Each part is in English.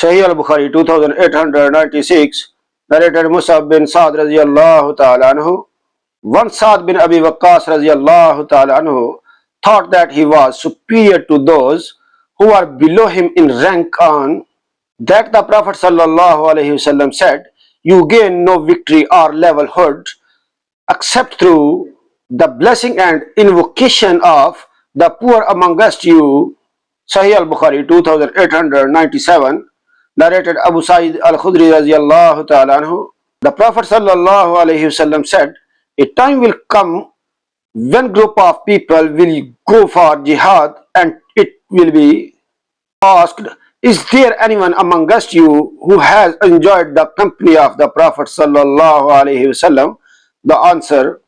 Sahih Al-Bukhari 2896, narrated Musab bin Sa'd radiyallahu ta'ala anhu. Once Sa'd bin Abi Waqqas radiyallahu ta'ala anhu thought that he was superior to those who are below him in rank on that the Prophet sallallahu alaihi wasallam said, "You gain no victory or levelhood except through the blessing and invocation of the poor amongst you." Sahih Al-Bukhari 2897, narrated Abu Sa'id Al-Khudri radiyallahu ta'ala anhu. The Prophet sallallahu alaihi wasallam said, "A time will come when group of people will go for jihad and it will be asked, is there anyone amongst you who has enjoyed the company of the Prophet sallallahu alaihi wasallam? The answer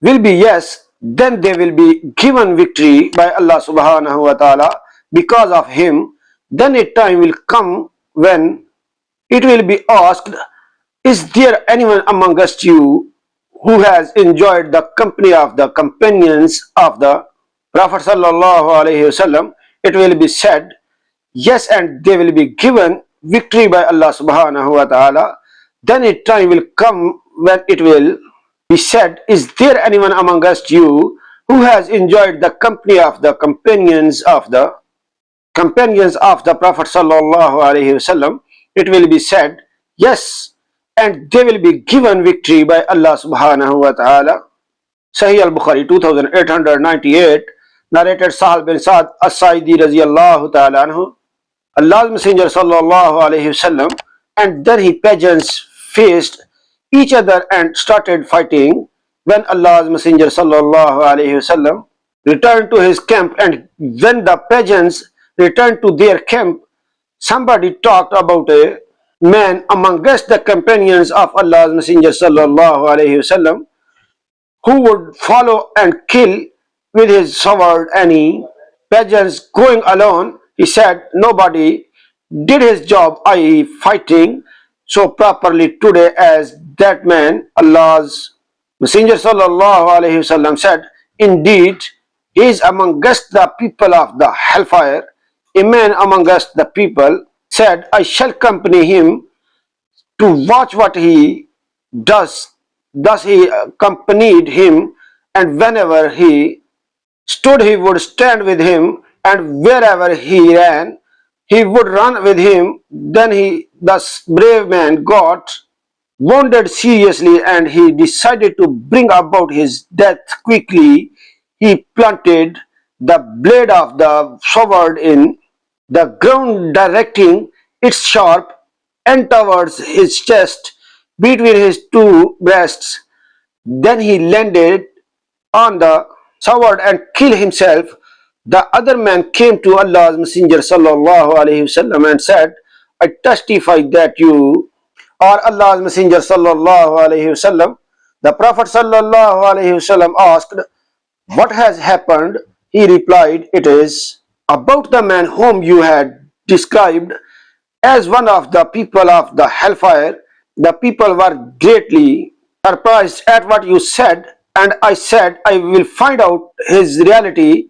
will be yes. Then they will be given victory by Allah subhanahu wa ta'ala because of him. Then a time will come when it will be asked, is there anyone amongst you who has enjoyed the company of the companions of the Prophet sallallahu alaihi wasallam? It will be said, yes, and they will be given victory by Allah subhanahu wa ta'ala. Then a time will come when it will be said, is there anyone amongst you who has enjoyed the company of the companions of the Prophet sallallahu alaihi wasallam? It will be said, yes, and they will be given victory by Allah subhanahu wa ta'ala. Sahih Al-Bukhari 2898, narrated Sahal bin Sa'd As-Sa'idi radiyallahu ta'ala anhu. Allah's Messenger sallallahu alaihi wasallam and then his peasants faced each other and started fighting. When Allah's Messenger sallallahu alaihi wasallam returned to his camp, and when the peasants returned to their camp, somebody talked about a man amongst the companions of Allah's Messenger sallallahu alaihi wasallam who would follow and kill with his sword any peasants going alone. He said, nobody did his job, i.e. fighting, so properly today as that man. Allah's Messenger sallallahu alaihi wasallam said, indeed, he is amongst the people of the hellfire. A man amongst the people said, I shall accompany him to watch what he does. Thus he accompanied him, and whenever he stood, he would stand with him, and wherever he ran, he would run with him. Then this brave man got wounded seriously, and he decided to bring about his death quickly. He planted the blade of the sword in the ground, directing its sharp end towards his chest between his two breasts. Then he landed on the sword and killed himself. The other man came to Allah's Messenger sallallahu alaihi wasallam and said, I testify that you are Allah's Messenger sallallahu alaihi wasallam. The Prophet sallallahu alaihi wasallam asked, what has happened? He replied, it is about the man whom you had described as one of the people of the hellfire. The people were greatly surprised at what you said, and I said, I will find out his reality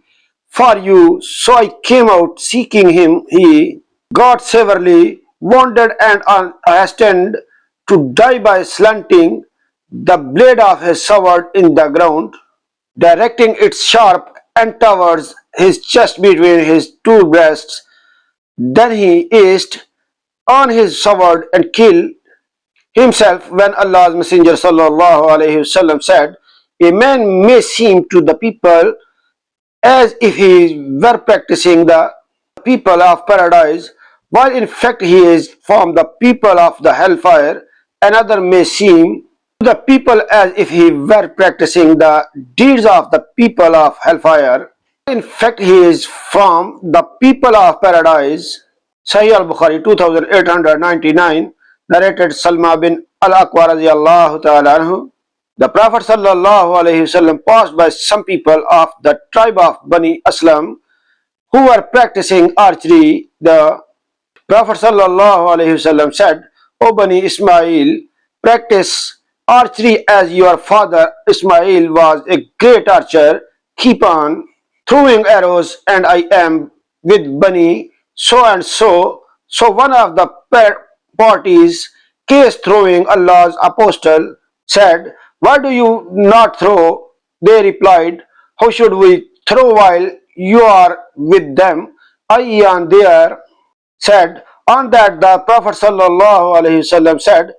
for you. So I came out seeking him. He got severely wounded and hastened to die by slanting the blade of his sword in the ground, directing its sharp end towards his chest between his two breasts. Then he eased on his sword and killed himself. When Allah's Messenger sallallahu alaihi wasallam said, a man may seem to the people as if he were practicing the people of paradise, while in fact he is from the people of the hellfire. Another may seem to the people as if he were practicing the deeds of the people of hellfire. In fact, he is from the people of paradise. Sahih Al-Bukhari 2899, narrated Salma bin Al-Aqwa radiyallahu ta'ala anhu. The Prophet sallallahu alaihi wasallam passed by some people of the tribe of Bani Aslam who were practicing archery. The Prophet sallallahu alaihi wasallam said, O Bani Ismail, practice archery as your father Ismail was a great archer. Keep on throwing arrows, and I am with Bani so and so So one of the parties, case throwing Allah's apostle, said, "Why do you not throw?" They replied, "How should we throw while you are with them?" Ayyan there said, on that the Prophet ﷺ said,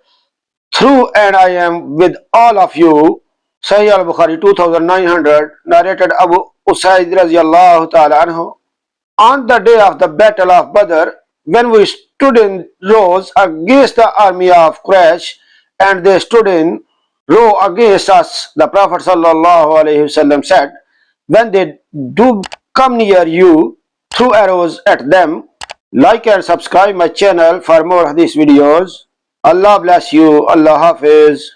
"Through and I am with all of you." Sahih Al-Bukhari 2900, narrated Abu Usaid radiallahu ta'ala anhu. On the day of the battle of Badr, when we stood in rows against the army of Quraysh, and they stood in row against us, the Prophet ﷺ said, "When they do come near you, throw arrows at them." Like and subscribe my channel for more hadith videos. Allah bless you. Allah Hafiz.